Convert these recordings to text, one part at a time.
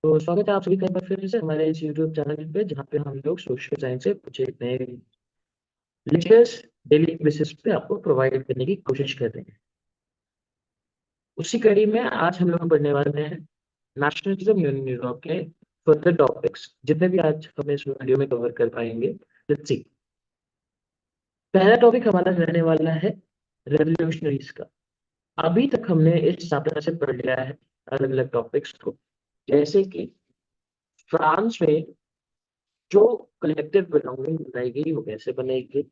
तो स्वागत है आप सभी का एक बार फिर से हमारे इस यूट्यूब चैनल पे, जहाँ पे हम लोग सोशल साइंस से कुछ एक नए लेक्चर्स डेली बेसिस पे आपको प्रोवाइड करने की कोशिश कर रहे हैं। उसी कड़ी में आज हम लोग पढ़ने वाले हैं नेशनलिज्म यूनियन यूरोप के फर्दर टॉपिक्स, जितने भी आज हम इस वीडियो में कवर कर पाएंगे। Let's see. पहला टॉपिक हमारा रहने वाला है रेवोल्यूशनरीज का। अभी तक हमने इस चैप्टर से पढ़ लिया है अलग अलग टॉपिक्स को, जैसे कि फ्रांस में जो कलेक्टिव बिलोंगिंग बनाएगी वो कैसे बनेगी।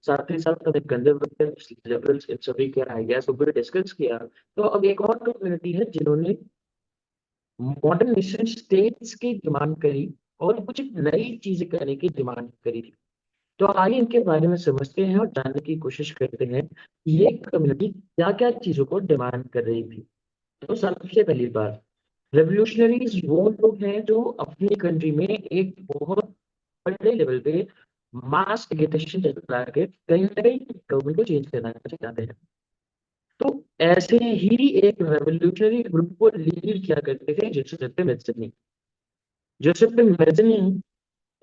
साथ ही साथ हमें कंजर्वेटिव्स, लिबरल्स, इन सभी के आइडियाज को भी डिस्कस किया। तो अब एक और कम्युनिटी है जिन्होंने मॉडर्न नेशन स्टेट्स की डिमांड करी और कुछ नई चीजें करने की डिमांड करी थी। तो आइए इनके बारे में समझते हैं और जानने की कोशिश करते हैं कि ये कम्युनिटी क्या क्या चीजों को डिमांड कर रही थी। तो सबसे पहली बात, रेवोल्यूशनरीज वो लोग हैं जो अपनी कंट्री में एक बहुत बड़े लेवल पे मास एगिटेशन चला के कहीं ना कहीं गवर्नमेंट को चेंज करना चाहते हैं। तो ऐसे ही एक रेवोल्यूशनरी ग्रुप को लीड किया करते थे जोसेफ मेज़नी। जोसेफ मेज़नी,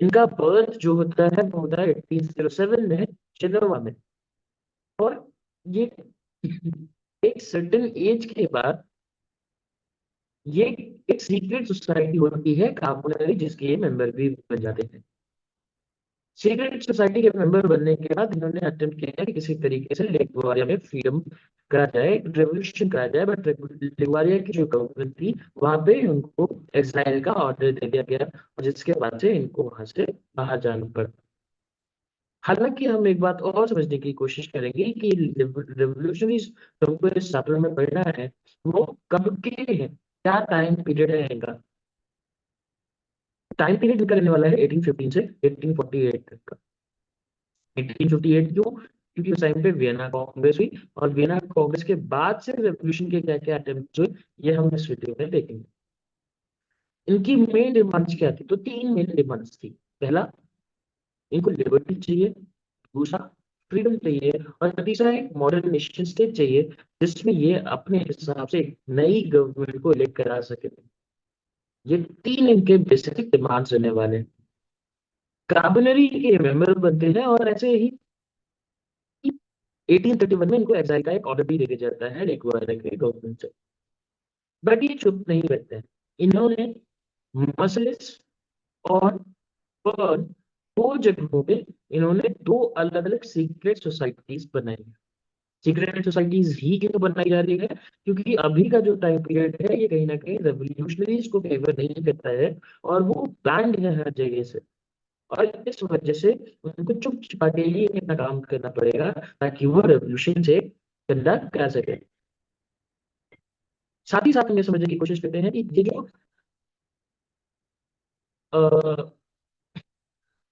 इनका बर्थ जो होता है वो होता है 1807 में जेनोवा में। और ये एक सर्टेन एज के बाद ये एक सीक्रेट सोसाइटी होती है कार्बोनरी, जिसके ये मेंबर भी बन जाते हैं। सीक्रेट सोसाइटी के मेंबर बनने के बाद इन्होंने अटेम्प्ट किया कि किसी तरीके से लिगुआरिया में फ्रीडम करा जाए, रेवोल्यूशन करा जाए। बट लिगुआरिया की जो गवर्नमेंट थी वहां पे उनको एक्साइल का ऑर्डर दे दिया गया, और जिसके बाद से इनको वहां से बाहर जाना पड़ा। हालांकि हम एक बात और समझने की कोशिश करेंगे कि रेवोल्यूशनरी हमको इस चैप्टर में पढ़ना है वो कब के हैं, क्या टाइम पीरियड है इनका। टाइम पीरियड इनका रहने वाला है 1815 से 1848 तक का। 1858 क्यों? क्योंकि उस टाइम पे वियना कांग्रेस हुई, और वियना कांग्रेस के बाद से रेवोल्यूशन के क्या क्या अटेम्प्ट हुए ये हम इस वीडियो में देखेंगे। इनकी मेन डिमांड्स क्या थी? तो तीन मेन डिमांड्स थी। पहला, इनको लिबर्टी चाहिए। दूसरा, फ्रीडम चाहिए। और तीसरा, एक मॉडर्न नेशन स्टेट चाहिए जिसमें ये अपने हिसाब से एक नई गवर्नमेंट को इलेक्ट करा सके। ये तीन इनके बेसिक डिमांड्स रहने वाले हैं। कार्बोनरी के मेंबर बनते हैं, और ऐसे ही 1831 में इनको एक्साइल का एक ऑर्डर भी दे दिया जाता है इक्वाडोर के गवर्नमेंट से। बट ये चुप नहीं रहते हैं। इन्होंने मसलिस और पर्ल, दो जगहों पे इन्होंने दो अलग अलग सीक्रेट सोसाइटीज बनाई है। सीक्रेट सोसाइटीज ही क्यों बनाई जा रही है? क्योंकि अभी का जो टाइम पीरियड है ये कहीं ना कहीं रेवोल्यूशनरीज को फेवर नहीं करता है, और वो बैंड है हर जगह से। और इस वजह से उनको चुप छिपा के ही अपना काम करना पड़ेगा ताकि वो रेवोल्यूशन से कंडक्ट कर सके। साथ ही साथ हम ये समझने की कोशिश करते हैं कि ये जो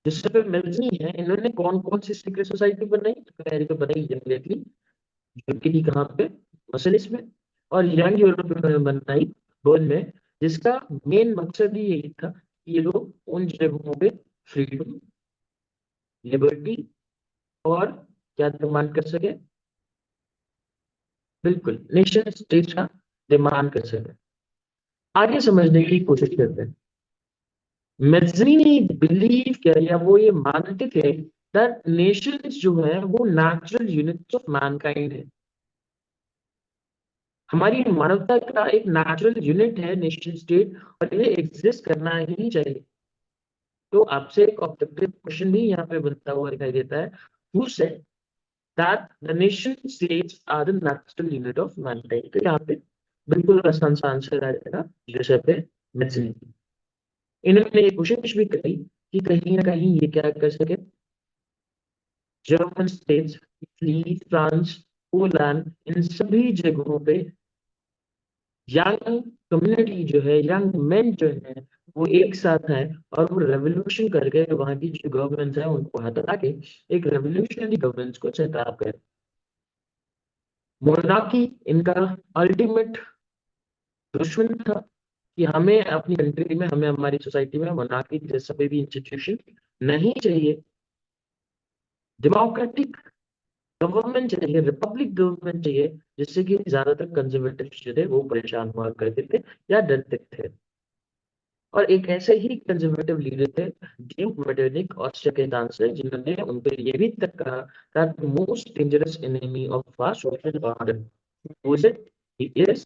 जिसपे मिल्सनी है, इन्होंने कौन कौन सी सीक्रेट सोसाइटी बनाई? तो पहले तो बनाई जनरली जो कि थी कहाँ पे, मसलिस में। और यंग यूरोप में उन्होंने बनाई बोल में, जिसका मेन मकसद ही यही था कि ये लोग उन जगहों पे फ्रीडम, लिबर्टी और क्या डिमांड कर सके? बिल्कुल, नेशन स्टेट का डिमांड कर सके। आगे समझने की कोशिश करते हैं। मेज़नी बिलीव किया, या वो ये मानते थे दैट नेशंस जो है वो नेचुरल यूनिट्स ऑफ मैनकाइंड है। हमारी मानवता का एक नेचुरल यूनिट है नेशन स्टेट, और ये एग्जिस्ट करना ही चाहिए। तो आपसे एक ऑब्जेक्टिव क्वेश्चन भी यहाँ पे बनता हुआ दिखाई देता है। Who said that the nation states are the natural unit of mankind? तो यहाँ पे बिल्कुल आसान सा आंसर आ जाएगा, जैसे पे मेज़नी। इन्होंने ये कोशिश भी करी कि कहीं ना कहीं ये क्या कर सके, German states, Italy, France, Poland, इन सभी जगहों पे यंग कम्युनिटी जो है, यंग मेन जो है, वो एक साथ है, और वो रेवोल्यूशन करके वहां की जो गवर्नमेंट है उनको हटा के एक रेवोल्यूशनरी गवर्नेंस को सेटअप करे। मोनार्की इनका अल्टीमेट दुश्मन था कि हमें अपनी कंट्री में, हमें हमारी सोसाइटी में मोनार्की जैसा कोई भी इंस्टीट्यूशन नहीं चाहिए। डेमोक्रेटिक गवर्नमेंट चाहिए, रिपब्लिक गवर्नमेंट चाहिए, जिससे कि ज्यादातर कंजर्वेटिव जो थे वो परेशान हुआ करते थे या डरते थे। और एक ऐसे ही कंजर्वेटिव लीडर थे ड्यूक मेटरनिक ऑस्ट्रिया के चांसलर, जिन्होंने उन पर ये भी तक कहा that the most dangerous enemy of our social order, who is it? He is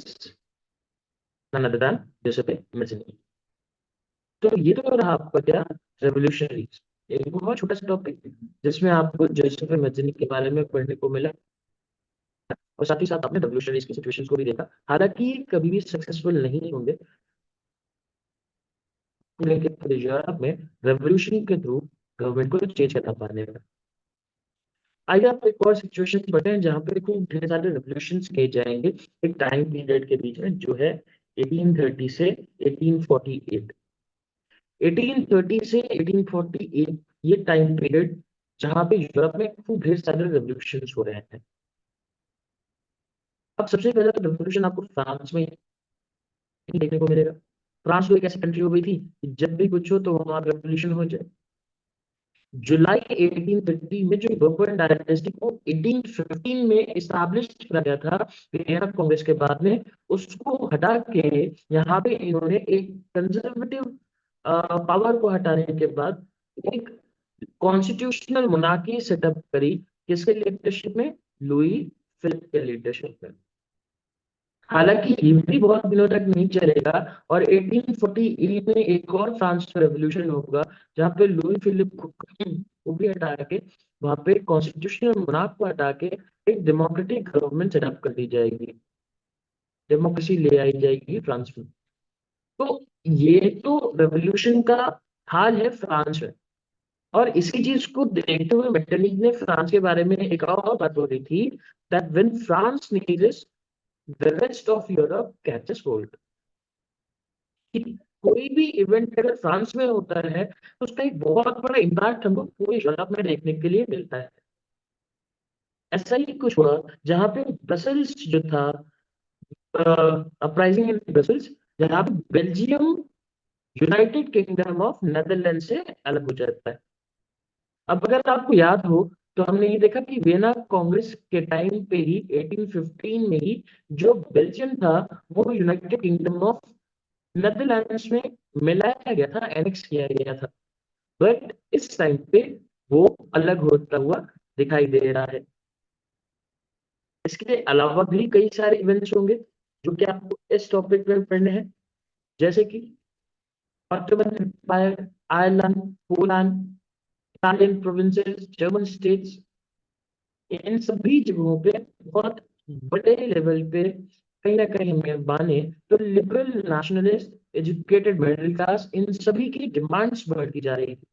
none other than Giuseppe Mazzini। तो ये तो रहा आपका क्या, रेवोल्यूशनरी, एक बहुत छोटा सा टॉपिक जिसमें आपको जोसेफ मैथनी के बारे में पढ़ने को मिला, और साथ ही साथ आपने रेवोल्यूशनरीज की सिचुएशंस को भी देखा। हालांकि कभी भी सक्सेसफुल नहीं होंगे पूरे यूरोप में रेवोल्यूशन के थ्रू गवर्नमेंट को चेंज करना पाने में। आइए आप एक और सिचुएशन बताएं जहाँ पे खूब ढेर सारे रेवोल्यूशंस किए जाएंगे एक टाइम पीरियड के बीच में, जो है 1830 से 1848। 1830 से 1848 ये टाइम पीरियड जहाँ पे यूरोप में खूब ढेर सारे रेवोल्यूशंस हो रहे हैं। अब सबसे पहला रेवोल्यूशन आपको फ्रांस में ही देखने को मिलेगा। फ्रांस तो एक ऐसी कंट्री हो गई थी कि जब भी कुछ हो तो वहां रेवोल्यूशन हो जाए। जुलाई 1830 में जो बर्बन डायनेस्टी को 1815 में इस्टेब्लिश किया गया था वियना कांग्रेस के बाद में, उसको हटा के यहाँ पे इन्होंने एक कंजर्वेटिव पावर को हटाने के बाद एक कॉन्स्टिट्यूशनल मोनार्की सेटअप करी। किसके लीडरशिप में? लुई फिलिप के लीडरशिप में। हालांकि ये भी बहुत दिनों तक नहीं चलेगा, और 1848 में एक और फ्रांस में रेवोल्यूशन होगा जहां पे लुई फिलिप को भी हटा के वहां पे कॉन्स्टिट्यूशनल मोनार्क को हटा के एक डेमोक्रेटिक गवर्नमेंट सेटअप कर दी जाएगी, डेमोक्रेसी ले आई जाएगी फ्रांस में। तो ये तो रेवोल्यूशन का हाल है फ्रांस में। और इसी चीज को देखते हुए मेटरनिक ने फ्रांस के बारे में एक और बात बोली थी, that when France sneezes, the rest of Europe catches cold। कि कोई भी इवेंट अगर फ्रांस में होता है तो उसका एक बहुत बड़ा इम्पैक्ट हमको पूरे यूरोप में देखने के लिए मिलता है। ऐसा ही कुछ हुआ जहाँ पे ब्रसल्स जो था, अपराइजिंग इन ब्रसल्स, जहाँ पे Belgium United kingdom of Netherland से अलग हो जाता है। अब अगर आपको याद हो तो हमने ये देखा कि वियना कांग्रेस के टाइम पे ही 1815 में ही जो बेल्जियम था वो यूनाइटेड किंगडम ऑफ नेदरलैंड्स में मिलाया गया था, एनेक्स किया गया था। बट इस टाइम पे वो अलग होता हुआ दिखाई दे रहा है। इसके अलावा भी कई सारे इवेंट्स होंगे जो कि आपको इस टॉपिक में पढ़ने हैं, जैसे कि Ottoman empire, Ireland, Poland, Italian provinces, German states, इन सभी जगहों पे बहुत बड़े लेवल पे कहीं ना कहीं हमें माने तो liberal, nationalist, educated middle class, इन सभी की डिमांड्स बढ़ती जा रही थी।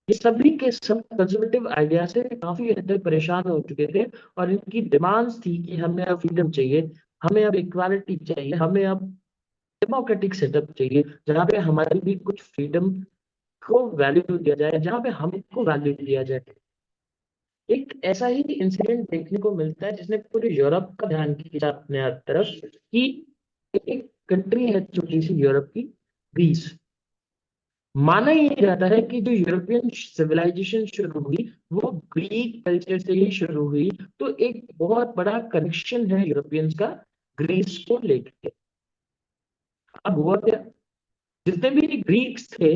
ये सभी के सब कंजर्वेटिव आइडिया से काफी हद तक परेशान हो चुके थे, और इनकी डिमांड्स थी कि हमें अब फ्रीडम चाहिए, हमें अब इक्वालिटी चाहिए, हमें अब डेमोक्रेटिक सेटअप चाहिए जहाँ पे हमारी भी कुछ फ्रीडम को वैल्यू दिया जाए, जहाँ पे हमको वैल्यू दिया जाए। एक ऐसा ही इंसिडेंट देखने को मिलता है जिसने पूरे यूरोप का ध्यान खींचा अपने तरफ, कि एक कंट्री है छोटी सी यूरोप की, ग्रीस। माना ये जाता है कि जो यूरोपियन सिविलाइजेशन शुरू हुई वो ग्रीक कल्चर से ही शुरू हुई। तो एक बहुत बड़ा कनेक्शन है यूरोपियंस का ग्रीस को लेकर। अब हुआ क्या, जितने भी ग्रीक्स थे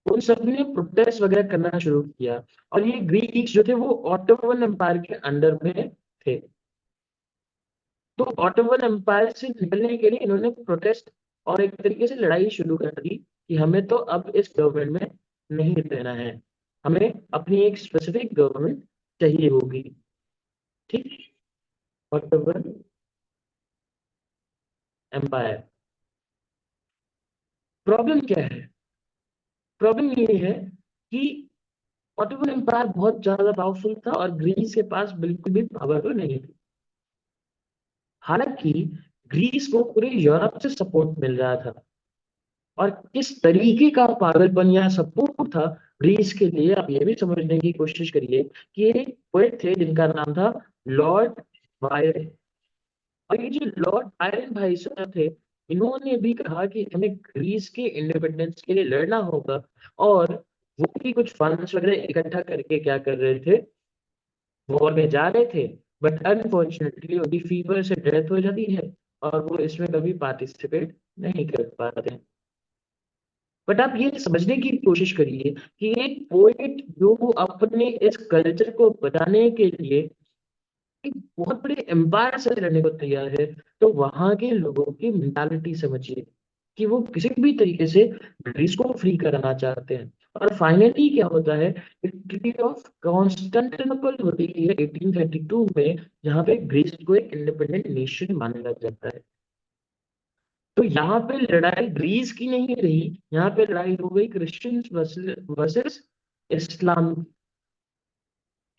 उन सब ने प्रोटेस्ट वगैरह करना शुरू किया, और ये ग्रीक्स जो थे वो ऑटोमन एम्पायर के अंडर में थे। तो ऑटोमन एम्पायर से निकलने के लिए इन्होंने प्रोटेस्ट और एक तरीके से लड़ाई शुरू कर दी कि हमें तो अब इस गवर्नमेंट में नहीं रहना है, हमें अपनी एक स्पेसिफिक गवर्नमेंट चाहिए होगी। ठीक, ऑटोमन एम्पायर। प्रॉब्लम क्या है? प्रॉब्लम ये है कि ऑटोमन एम्पायर बहुत ज्यादा पावरफुल था और ग्रीस के पास बिल्कुल भी पावर तो नहीं थी। हालांकि ग्रीस को पूरे यूरोप से सपोर्ट मिल रहा था, और किस तरीके का पागलपन या सपोर्ट था ग्रीस के लिए, आप ये भी समझने की कोशिश करिए कि एक पोएट थे जिनका नाम था लॉर्ड बायरन। और ये जो लॉर्ड बायरन भाई साहब थे, इन्होंने भी कहा कि हमें ग्रीस के इंडिपेंडेंस के लिए लड़ना होगा, और वो भी कुछ फंड्स वगैरह इकट्ठा करके क्या कर रहे थे, वॉर में जा रहे थे। बट अनफॉर्चुनेटली उनकी फीवर से डेथ हो जाती है, और वो इसमें कभी पार्टिसिपेट नहीं कर पाते। बट आप ये समझने की कोशिश करिए कि एक पोएट जो अपने इस कल्चर को बताने के लिए एक बहुत बड़े एम्पायर से लड़ने को तैयार है, तो वहां के लोगों की मेंटालिटी समझिए कि वो किसी भी तरीके से ग्रीस को फ्री कराना चाहते हैं। और फाइनली क्या होता है, ट्रीटी ऑफ कॉन्स्टेंटिनोपल होती है 1832 में, जहां पे ग्रीस को एक इंडिपेंडेंट नेशन माना जाता है। तो यहाँ पे लड़ाई ग्रीस की नहीं रही, यहाँ पे लड़ाई हो गई क्रिश्चियंस वर्सेस इस्लाम,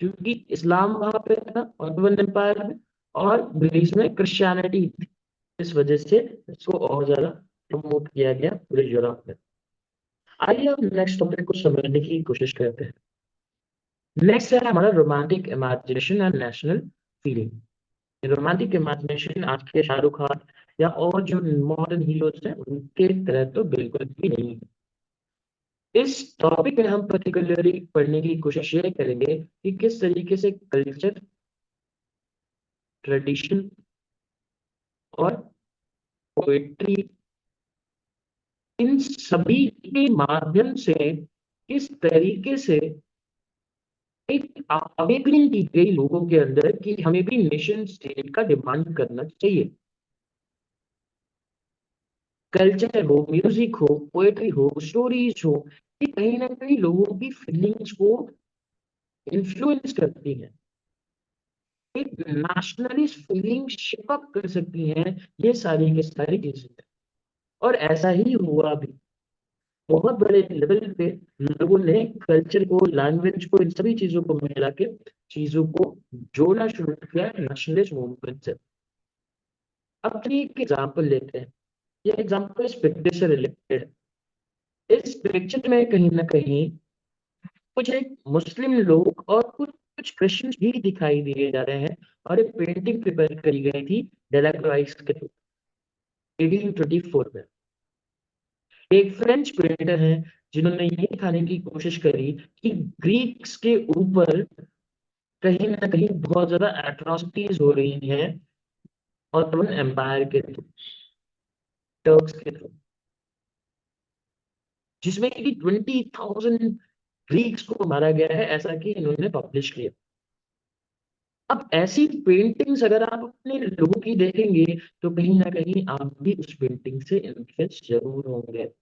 क्योंकि इस्लाम वहां पे था ऑटोमन एम्पायर में, और ग्रीस में क्रिश्चियनिटी थी। इस वजह से इसको और ज्यादा प्रमोट किया गया पूरे यूरोप में। आइए हम नेक्स्ट टॉपिक को समझने की कोशिश करते हैं। नेक्स्ट है हमारा romantic imagination and national feeling. Romantic imagination आज के शाहरुख खान या और जो मॉडर्न हीरोज हैं उनके तरह तो बिल्कुल भी नहीं है। इस टॉपिक में हम पर्टिकुलरली पढ़ने की कोशिश ये करेंगे कि किस तरीके से कल्चर, ट्रेडिशन और पोएट्री, इन सभी के माध्यम से किस तरीके से एक अवेकनिंग की गई लोगों के अंदर कि हमें भी नेशन स्टेट का डिमांड करना चाहिए। कल्चर हो, म्यूजिक हो, पोएट्री हो, स्टोरीज हो, ये कहीं ना कहीं लोगों की फीलिंग्स को इन्फ्लुएंस करती है, एक नेशनलिस्ट फीलिंग शिप अप कर सकती हैं। ये सारी की सारी चीजें, और ऐसा ही हुआ भी। बहुत बड़े लेवल पे लोगों ने कल्चर को, लैंग्वेज को, इन सभी चीजों को मिला के चीजों को जोड़ना शुरू किया नेशनलिस्ट मूवमेंट से। अब चलिए एक एग्जाम्पल लेते हैं। ये एग्जाम्पल इस पिक्चर से रिलेटेड है। इस पिक्चर में कहीं ना कहीं कुछ एक मुस्लिम लोग और कुछ कुछ क्रिश्चियंस भी दिखाई दिए जा रहे हैं, और एक पेंटिंग प्रिपेयर करी गई थी डेलाक्राइस के थ्रू 1824 में। एक फ्रेंच पेंटर है जिन्होंने ये दिखाने की कोशिश करी कि ग्रीक्स के ऊपर कहीं ना कहीं बहुत ज्यादा एट्रोसिटीज हो रही हैं ऑटोमन एम्पायर के थ्रू, टर्क्स के थ्रू, जिसमें कि 20,000 ग्रीक्स को मारा गया है, ऐसा कि इन्होंने पब्लिश किया। अब ऐसी पेंटिंग्स अगर आप अपने लोगों की देखेंगे तो कहीं ना कहीं आप भी उस पेंटिंग से इन्फ्लुएंस जरूर होंगे।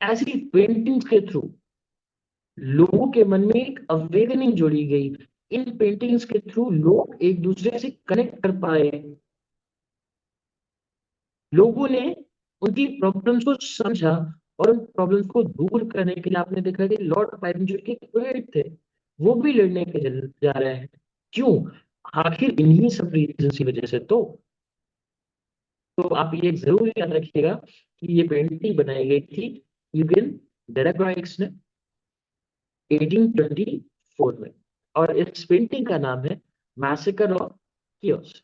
ऐसी पेंटिंग्स के थ्रू लोगों के मन में एक अवेकनिंग जोड़ी गई। इन पेंटिंग्स के थ्रू लोग एक दूसरे से कनेक्ट कर पाए, लोगों ने उनकी प्रॉब्लम्स को समझा, और उन प्रॉब्लम्स को दूर करने के लिए आपने देखा कि लॉर्ड बायरन जो कि पोएट थे, वो भी लड़ने के जा रहे हैं। क्यों? आखिर इन्हीं सब रीजन की वजह से तो आप ये जरूर याद रखिएगा कि ये पेंटिंग बनाई गई थी यूगेन डेलाक्रॉइक्स ने 1824 में, और इस पेंटिंग का नाम है मैसेकर ऑफ कियोस।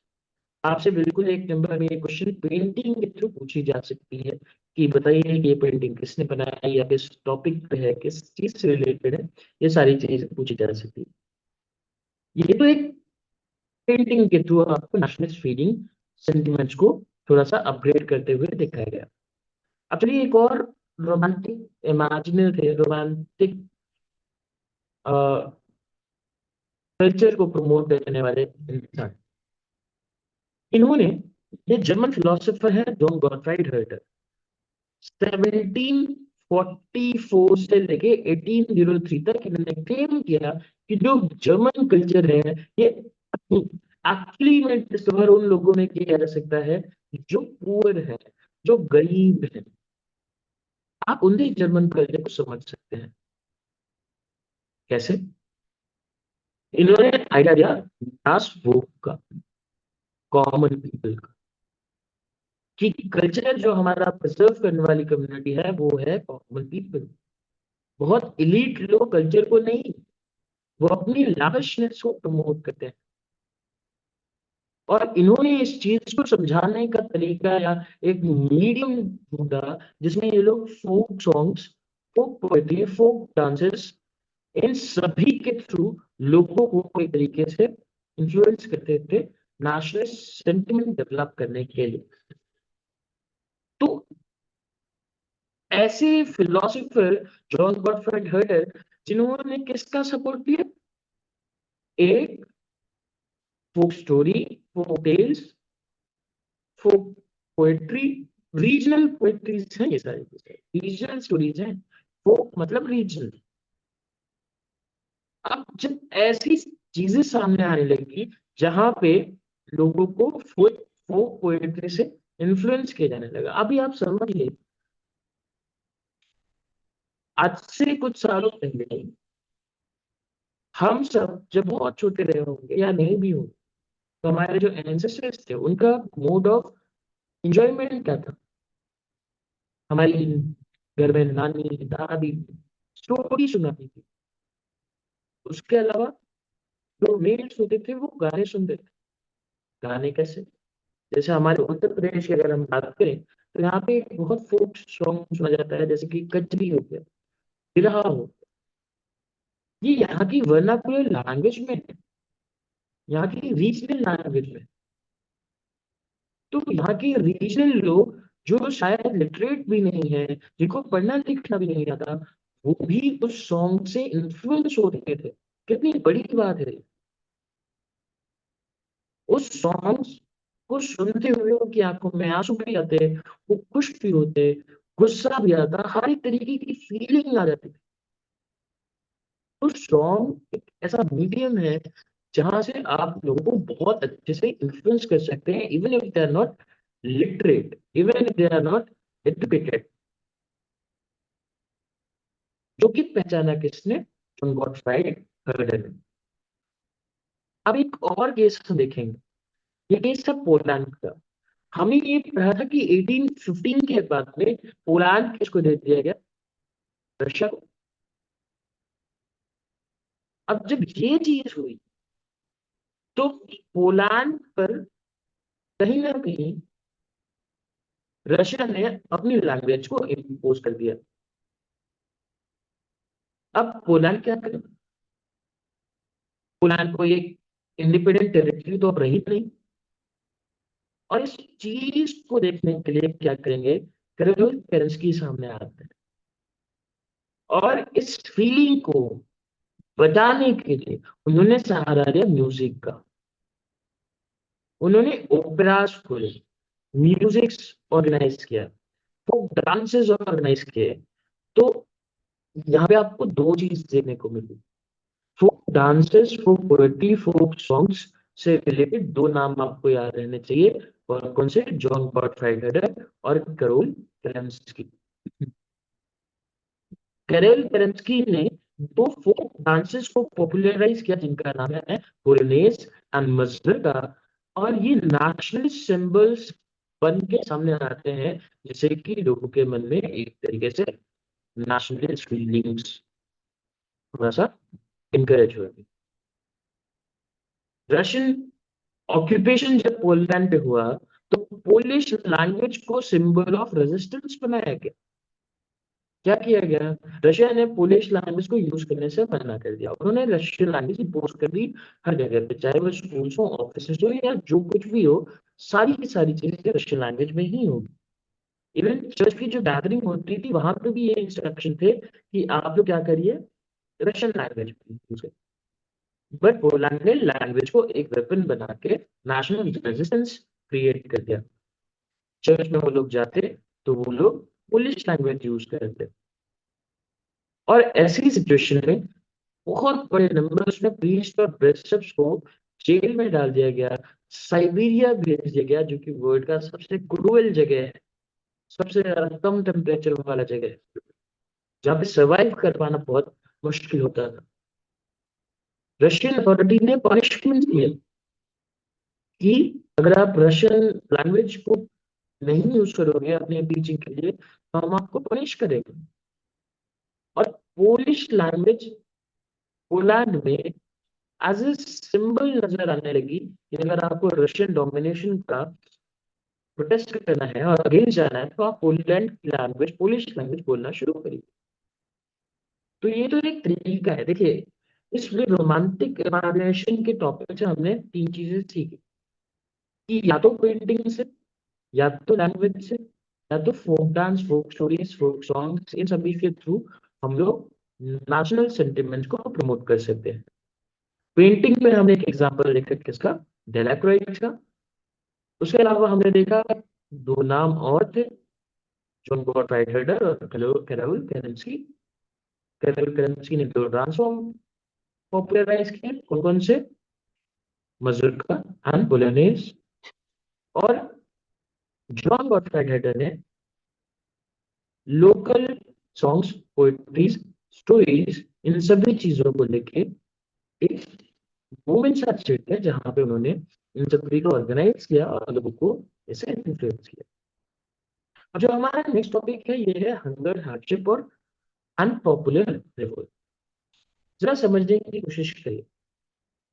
आपसे बिल्कुल एक नंबर में ये क्वेश्चन पेंटिंग के थ्रू पूछी जा सकती है कि बताइए कि ये पेंटिंग किसने बनाई या किस टॉपिक पे है, किस चीज से रिलेटेड है। ये सारी चीजें पूछी जा सकती है। ये तो एक पेंटिंग के थ्रू आपको नेशनलिस्ट फीलिंग, सेंटिमेंट्स को थोड़ा सा अपग्रेड करते हुए दिखाया गया। अब चलिए एक और रोमांटिक इमेजिनर थे, रोमांटिक कल्चर को प्रमोट करने वाले इंसान। इन्होंने, ये जर्मन फिलोसोफर है जॉन गॉटफ्राइड हर्टर, 1744 से लेके 1803 तक इन्होंने क्लेम किया कि जो जर्मन कल्चर है ये एक्चुअली में डिस्कवर उन लोगों में किया जा सकता है जो पुअर है, जो गरीब है। आप उन्हीं जर्मन कल्चर को समझ सकते हैं। कैसे? इन्होंने आइडिया दिया दास वोग का, कॉमन पीपल का, कि कल्चर जो हमारा प्रिजर्व करने वाली कम्युनिटी है वो है कॉमन पीपल। बहुत इलीट लोग कल्चर को नहीं, वो अपनी लाविशनेस को प्रमोट करते हैं। और इन्होंने इस चीज को समझाने का तरीका या एक मीडियम ढूंढा जिसमें ये लोग फोक सॉन्ग्स, फोक पोएट्री, फोक डांसेस, इन सभी के थ्रू लोगों को कोई तरीके से इन्फ्लुएंस करते थे नेशनल सेंटिमेंट डेवलप करने के लिए। तो ऐसे फिलोसोफर जॉन गॉटफ्राइड हर्टर जिन्होंने किसका सपोर्ट किया? एक फोक स्टोरी, फोक टेल्स, फोक पोएट्री, रीजनल पोएट्रीज हैं ये सारी, रीजनल स्टोरीज हैं। फोक मतलब रीजनल। अब जब ऐसी चीजें सामने आने लगी जहां पे लोगों को फोक फोक पोएट्री से इन्फ्लुएंस किया जाने लगा। अभी आप समझिए, आज से कुछ सालों पहले हम सब जब बहुत छोटे रहे होंगे या नहीं भी होंगे, तो हमारे जो एंसेस्टर्स थे उनका मोड ऑफ एंजॉयमेंट क्या था? हमारी घर में नानी दादी स्टोरी सुनाती थी। उसके अलावा जो मेल्स होते थे वो गाने सुनते थे। गाने कैसे? जैसे हमारे उत्तर प्रदेश की अगर हम बात करें तो यहाँ पे एक बहुत फोक सॉन्ग सुना जाता है, जैसे कि कजरी हो गया, बिरहा हो, ये यहाँ की वर्नाकुलर लैंग्वेज में है, यहाँ की रीजनल लैंग्वेज में। तो यहाँ के रीजनल लोग जो शायद लिटरेट भी नहीं है, जिनको पढ़ना लिखना भी नहीं आता, वो भी उस सॉन्ग से इन्फ्लुएंस होते थे। कितनी बड़ी बात है। उस सॉन्ग्स को सुनते हुए उनकी आंखों में आंसू भी आते, वो खुश भी होते, गुस्सा भी आता, हर एक तरीके की फीलिंग आ जाती। तो सॉन्ग एक ऐसा मीडियम है जहां से आप लोगों को बहुत अच्छे से इन्फ्लुएंस कर सकते हैं, even if they are not literate, even if they are not educated. जो कि पहचाना किसने? जॉन गॉटफ्राइड हर्डर ने। अब एक और केस हम देखेंगे, ये केस था पोलैंड का। हमें ये पढ़ा था कि 1815 के बाद में पोलैंड किसको दे दिया गया? रशिया को। अब जब ये चीज हुई तो पोलैंड पर कहीं ना कहीं रशिया ने अपनी लैंग्वेज को इम्पोज कर दिया। अब पोलैंड क्या करे? पोलैंड को एक इंडिपेंडेंट टेरिटरी तो अब रही नहीं। और इस चीज को देखने के लिए क्या करेंगे? करेल पेरेंट्स सामने आते हैं और इस फीलिंग को बताने के लिए उन्होंने सहारा लिया म्यूजिक का। उन्होंने ओपेरास खोले, म्यूजिक ऑर्गेनाइज किया, फोक डांसेस ऑर्गेनाइज किए। तो यहाँ पे आपको दो चीज देखने को मिली। फोक डांसेस, फोक पोएट्री, फोक सॉन्ग्स से रिलेटेड दो नाम आपको याद रहने चाहिए। और कौन से? जॉन गॉटफ्राइड हर्डर और करोल केरेंस्की। करेल केरेंस्की ने दो फोक डांसेस को पॉपुलराइज किया जिनका नाम है पोलनेज एंड मजदा। और ये नेशनल सिंबल्स बन के सामने आते हैं, जिससे कि लोगों के मन में एक तरीके से नेशनलिस्ट फीलिंग्स थोड़ा सा इनकरेज हुए। रशियन ऑक्यूपेशन जब पोलैंड पे हुआ तो पोलिश लैंग्वेज को सिंबल ऑफ रेजिस्टेंस बनाया गया। क्या किया गया? रशिया ने पोलिश लैंग्वेज को यूज करने से मना कर दिया। उन्होंने रशियन लैंग्वेज इम्पोज कर दी हर जगह पे, चाहे वो स्कूल्स हो, ऑफिस हो या जो कुछ भी हो, सारी की सारी चीजें रशियन लैंग्वेज में ही होगी। इवन चर्च की जो गैदरिंग होती थी वहां पे भी ये इंस्ट्रक्शन थे कि आप लोग क्या करिए? रशियन लैंग्वेज यूज करिए। बट पोलैंड ने लैंग्वेज को एक वेपन बना के नेशनल रेजिस्टेंस क्रिएट कर दिया। चर्च में वो लोग जाते तो वो लोग पोलिश लैंग्वेज यूज करते। और ऐसी सिचुएशन में बहुत बड़े नंबर्स में प्रीस्ट और बिशप्स को जेल में डाल दिया गया, साइबेरिया भेज दिया गया, जो कि वर्ल्ड का सबसे क्रूअल जगह है, सबसे ज्यादा कम टेम्परेचर वाला जगह है, जहाँ पे सर्वाइव कर पाना बहुत मुश्किल होता था। रशियन अथॉरिटी ने पनिशमेंट दिया कि अगर आप रशियन लैंग्वेज को नहीं यूज करोगे अपने टीचिंग के लिए तो हम आपको पनिश करेंगे। और पोलिश लैंग्वेज पोलैंड में एज ए सिंबल नजर आने लगी कि अगर आपको रशियन डोमिनेशन का प्रोटेस्ट करना है और अगेंस्ट जाना है तो आप पोलैंड लैंग्वेज, पोलिश लैंग्वेज बोलना शुरू करिए। तो ये तो एक तरीका है। देखिए, इस रोमांटिक इमेजिनेशन के टॉपिक से हमने तीन चीजें सीखी कि या तो पेंटिंग से, या तो लैंग्वेज से, या तो folk dance, folk stories, folk songs, इन सभी के थ्रू हम लोग नेशनल सेंटिमेंट्स को प्रमोट कर सकते हैं। पेंटिंग में हमने एक एग्जांपल देखा किसका, डेलाक्रोइक्स का। उसके अलावा हमने देखा दो नाम और थे, जॉन गॉटफ्राइड हर्डर और कैरोल केरेंस्की। कैरोल केरेंस्की ने दो डांस फॉर्म पॉपुलराइज किए, कौन कौन से, मजूरका एंड पोलोनेज। और जॉन गॉटफ्राइड हर्डर ने लोकल सॉन्ग्स, पोएट्रीज, स्टोरीज, इन सभी चीजों को लेके एक मूवमेंट सा स्टार्ट किया, जहां पे उन्होंने इन सभी को ऑर्गेनाइज किया और लोगों को इसे इन्फ्लुएंस किया। अब जो हमारा नेक्स्ट टॉपिक है, ये है हंगर, हार्डशिप और अनपॉपुलर रिवॉल्ट। जरा समझने की कोशिश करिए।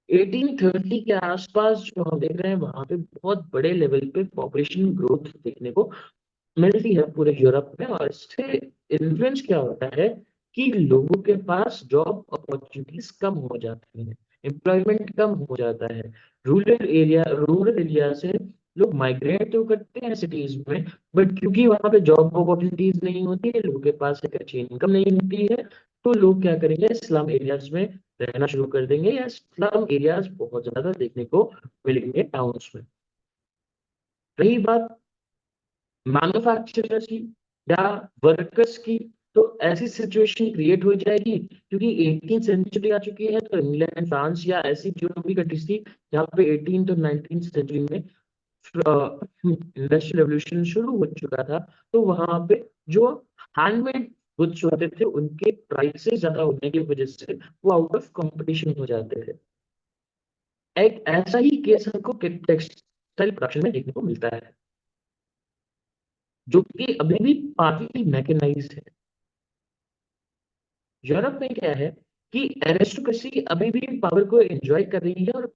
1830 के आसपास जो हम देख रहे हैं, वहां पे बहुत बड़े लेवल पे पॉपुलेशन ग्रोथ देखने को मिलती है पूरे यूरोप में। और इससे इन्फ्लुएंस क्या होता है कि लोगों के पास जॉब अपॉर्चुनिटीज कम हो जाती हैं, एम्प्लॉयमेंट कम हो जाता है। रूरल एरिया से लोग माइग्रेट तो करते हैं सिटीज में, बट क्योंकि वहां पे जॉब अपॉर्चुनिटीज नहीं होती है, लोगों के पास एक अच्छी इनकम नहीं होती है, तो लोग क्या करेंगे, स्लम एरियाज में रहना शुरू कर देंगे, या स्लम एरियाज बहुत ज्यादा देखने को मिलेंगे टाउन्स में। रही बात मैन्युफैक्चरर्स की या वर्कर्स की, तो ऐसी सिचुएशन क्रिएट हो जाएगी, क्योंकि 18th सेंचुरी आ चुकी है, तो इंग्लैंड, फ्रांस या ऐसी जो भी कंट्रीज थी जहाँ पे 18 तो 19th सेंचुरी में इंडस्ट्रियल रेवोल्यूशन शुरू हो चुका था, तो वहां पे जो हैंडमेड गुड्स होते थे, उनके प्राइसेस ज्यादा होने की वजह से वो आउट ऑफ कंपटीशन हो जाते थे। एक ऐसा ही केस हमको टेक्सटाइल प्रोडक्शन में देखने को मिलता है, जो कि अभी भी पार्टली मैकेनाइज्ड है। यूरोप में क्या है कि एरिस्टोक्रेसी अभी भी पावर को एंजॉय कर रही है, और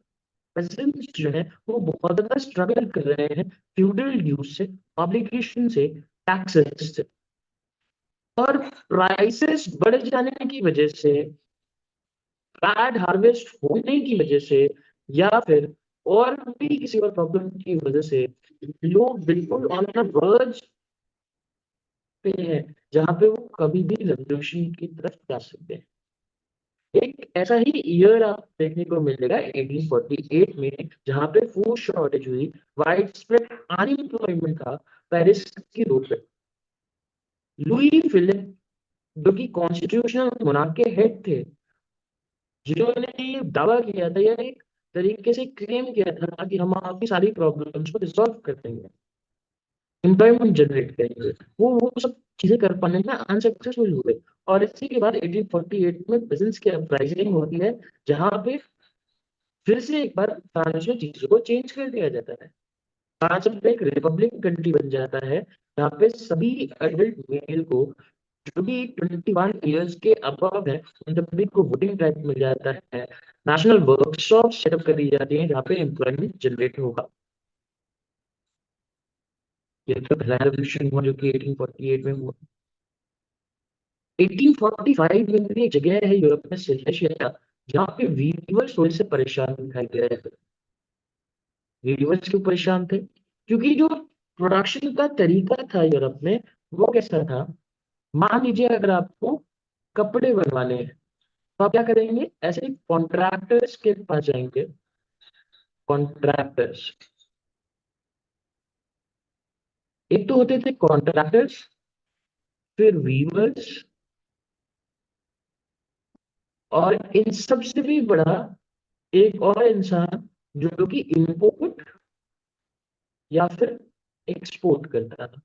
peasants जो है वो बहुत ज्यादा स्ट्रगल कर रहे हैं फ्यूडल ड्यूज से, ऑब्लिगेशन से, टैक्सेस से। और प्राइसेस बढ़ जाने की वजह से, बैड हार्वेस्ट होने की वजह से, या फिर और भी किसी और प्रॉब्लम की वजह से, लोग बिल्कुल ऑन द वर्ज पे है, जहां पे वो कभी भी रेवोल्यूशन की तरफ जा सकते हैं। एक ऐसा ही ईयर आप देखने को मिलेगा 1848 में, जहां पे फूड शॉर्टेज हुई, वाइड स्प्रेड अनएम्प्लॉयमेंट था पेरिस की रोड पे। लुई फिलिप, जो कि कॉन्स्टिट्यूशनल मोनार्क के हेड थे, जिन्होंने ये दावा किया था, या एक तरीके से क्लेम किया था कि हम आपकी सारी प्रॉब्लम्स को रिजॉल्व कर देंगे, एम्प्लॉयमेंट जनरेट करेंगे, वो सब चीजें कर पाने में अनसक्सेसफुल हुए। और इसी के बाद 1848 में बिजनेस की अपराइजिंग होती है, जहां पे फिर से एक बार फ्रांस में चीजों को चेंज कर दिया जाता है। फ्रांस अब एक रिपब्लिक कंट्री बन जाता है, जहाँ पे सभी एडल्ट मेल को, जो भी 21 ईयर्स के अबव है, उन सभी को वोटिंग राइट मिल जाता है। नेशनल वर्कशॉप सेटअप कर दी जाती है, जहाँ पे एम्प्लॉयमेंट जनरेट होगा। ये तो पहला रेवोल्यूशन हुआ, जो कि 1848 में हुआ। 1845 में भी एक जगह है यूरोप में, सिलेशिया, जहाँ पे वीवर्स थोड़े से परेशान दिखाई दे रहे थे। वीवर्स क्यों परेशान थे? क्योंकि जो प्रोडक्शन का तरीका था यूरोप में, वो कैसा था। मान लीजिए अगर आपको कपड़े बनवाने हैं, तो आप क्या करेंगे, ऐसे कॉन्ट्रैक्टर्स के पास जाएंगे। कॉन्ट्रैक्टर्स, एक तो होते थे कॉन्ट्रैक्टर्स, फिर वीवर्स, और इन सबसे भी बड़ा एक और इंसान, जो कि इंपोर्ट या फिर एक्सपोर्ट करता था।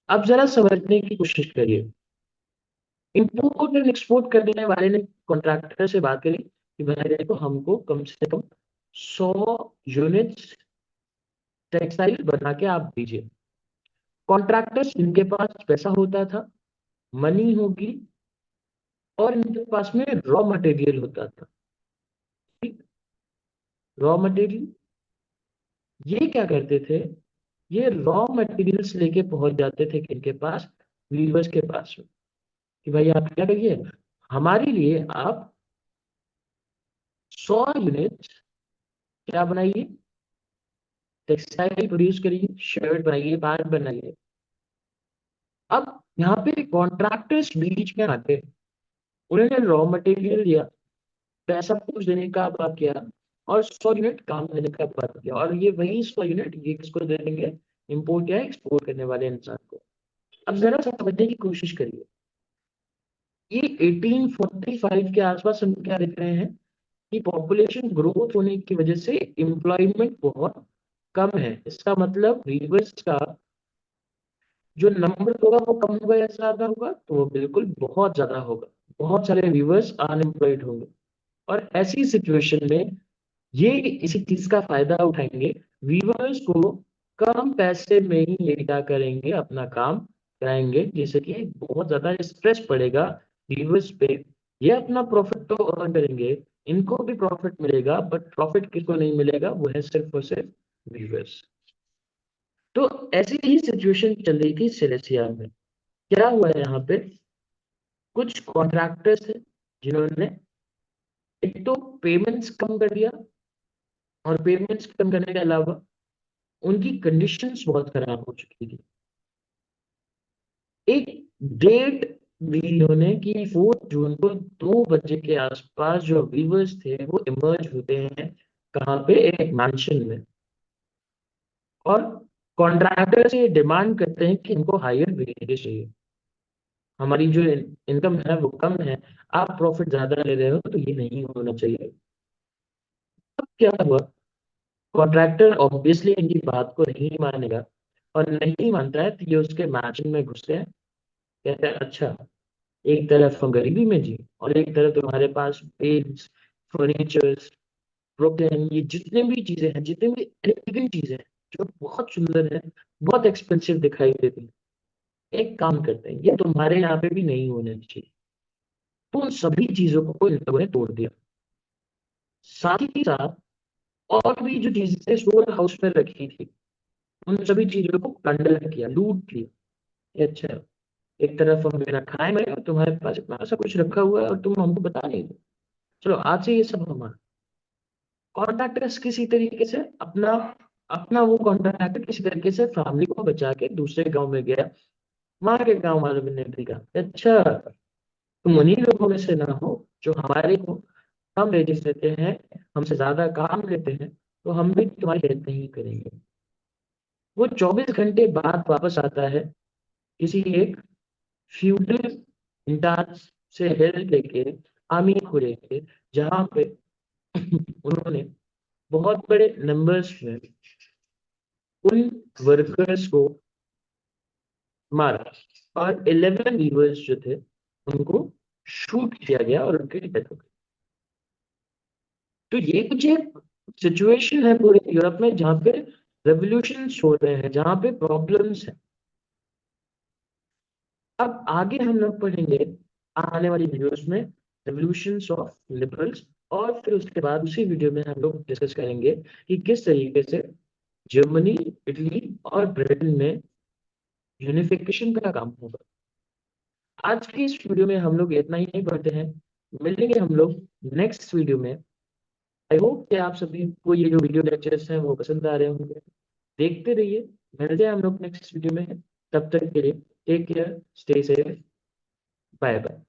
अब जरा समझने की कोशिश करिए। इंपोर्ट एंड एक्सपोर्ट करने वाले ने कॉन्ट्रैक्टर से बात करी कि भाई देखो, हमको कम से कम 100 यूनिट्स टेक्सटाइल बना के आप दीजिए। कॉन्ट्रैक्टर्स, इनके पास पैसा होता था, मनी होगी, और इनके पास में रॉ मटेरियल होता था। रॉ मटेरियल, ये क्या करते थे, ये रॉ मटेरियल्स लेके पहुंच जाते थे किनके पास, वीवर्स के पास में, कि भाई आप क्या करिए, हमारे लिए आप 100 यूनिट क्या बनाइए, टेक्सटाइल प्रोड्यूस करिए, शर्ट बनाइए, बैग बनाइए। अब यहाँ पे कॉन्ट्रैक्टर्स बीच में आते हैं, उन्होंने रॉ मटेरियल दिया, पैसा कुछ देने का बात किया, और 100 यूनिट काम देने का बात किया, और ये वही 100 यूनिट ये किसको दे देंगे? इम्पोर्ट या एक्सपोर्ट करने वाले इंसान को। अब जरा सा समझने की कोशिश करिए, ये 1845 के आसपास हम क्या देख रहे हैं कि पॉपुलेशन ग्रोथ होने की वजह से एम्प्लॉयमेंट बहुत कम है। इसका मतलब वीवर्स का जो नंबर होगा वो कम होगा या ज्यादा होगा? तो वो बिल्कुल बहुत ज्यादा होगा, बहुत सारे वीवर्स अनएम्प्लॉयड होंगे। और ऐसी सिचुएशन में ये इसी चीज का फायदा उठाएंगे, वीवर्स को कम पैसे में ही ये क्या करेंगे, अपना काम कराएंगे, जैसे कि बहुत ज्यादा स्ट्रेस पड़ेगा वीवर्स पे। ये अपना प्रॉफिट तो अर्न करेंगे, इनको भी प्रॉफिट मिलेगा, बट प्रॉफिट किसको नहीं मिलेगा? वो है सिर्फ और सिर्फ वीवर्स। तो ऐसी ही सिचुएशन चल रही थी सिलेसिया में। क्या हुआ है यहाँ पे? कुछ कॉन्ट्रैक्टर्स हैं जिन्होंने एक तो पेमेंट्स कम कर दिया, और पेमेंट्स कम करने के अलावा उनकी कंडीशंस बहुत खराब हो चुकी थी। एक डेट दी इन्होंने कि 4 जून को 2 बजे के आसपास जो वीवर्स थे वो इमर्ज होते हैं, कहाँ पे? एक मैंशन में। और कॉन्ट्रैक्टर से डिमांड करते हैं कि इनको हायर वेजेस चाहिए, हमारी जो इनकम है वो कम है, आप प्रॉफिट ज्यादा ले रहे हो, तो ये नहीं होना चाहिए। अब क्या हुआ? कॉन्ट्रैक्टर ऑब्वियसली इनकी बात को नहीं मानेगा, और नहीं मानता है तो ये उसके मैचिंग में घुसते हैं। कहते हैं अच्छा, एक तरफ हम गरीबी में जी, और एक तरफ तुम्हारे पास पेंट्स, फर्नीचर्स, ब्रुकलिन, ये जितने भी चीजें हैं, जितने भी एलिगेंट चीजें हैं, जो बहुत सुंदर है, बहुत एक्सपेंसिव दिखाई देती है, एक काम करते हैं, ये तुम्हारे यहाँ पे भी नहीं होने चाहिए। तो उन सभी चीजों को इन लोगों ने तोड़ दिया। साथ ही साथ और भी जो चीजें स्टोर हाउस में रखी थी, उन सभी चीजों को प्लंडर किया, लूट लिया। ये अच्छा, एक तरफ हम मेरा खाए में, और तुम्हारे पास इतना सा कुछ रखा हुआ है और तुम हमको बता नहीं दो। चलो आज से ये सब हमारा। कॉन्ट्रैक्टर्स किसी तरीके से अपना अपना वो कॉन्ट्रैक्टर किसी तरीके से फैमिली को बचा के दूसरे गांव में गया। वहां के गांव वालों ने भी कहा अच्छा, तुम उन्हीं लोगों में से ना हो जो हमारे को कम वेजेस देते हैं, हमसे ज्यादा काम लेते हैं, तो हम भी तुम्हारी हेल्प नहीं करेंगे। वो 24 घंटे बाद वापस आता है, किसी एक फ्यूडल इंचार्ज से हेल्प लेके, आर्मी को लेके, जहाँ पे उन्होंने बहुत बड़े नंबर्स में उन वर्कर्स को मारा, और 11 वीवर्स जो थे उनको शूट किया गया, और उनकी डेथ हो गई। तो ये कुछ एक सिचुएशन है पूरे यूरोप में जहाँ पे रेवोल्यूशन हो रहे हैं, जहाँ पे प्रॉब्लम्स हैं। अब आगे हम लोग पढ़ेंगे आने वाली वीडियोस में रेवोल्यूशंस ऑफ लिबरल्स, और फिर उसके बाद उसी वीडियो में हम लोग डिस्कस करेंगे कि किस तरीके से जर्मनी, इटली और ब्रिटेन में यूनिफिकेशन का काम होगा। आज की इस वीडियो में हम लोग इतना ही पढ़ते हैं, मिलेंगे हम लोग नेक्स्ट वीडियो में। आई होप कि आप सभी को ये जो वीडियो लेक्चर्स हैं वो पसंद आ रहे होंगे। देखते रहिए, मिलते हैं हम लोग नेक्स्ट वीडियो में। तब तक के लिए take care, stay safe, bye bye.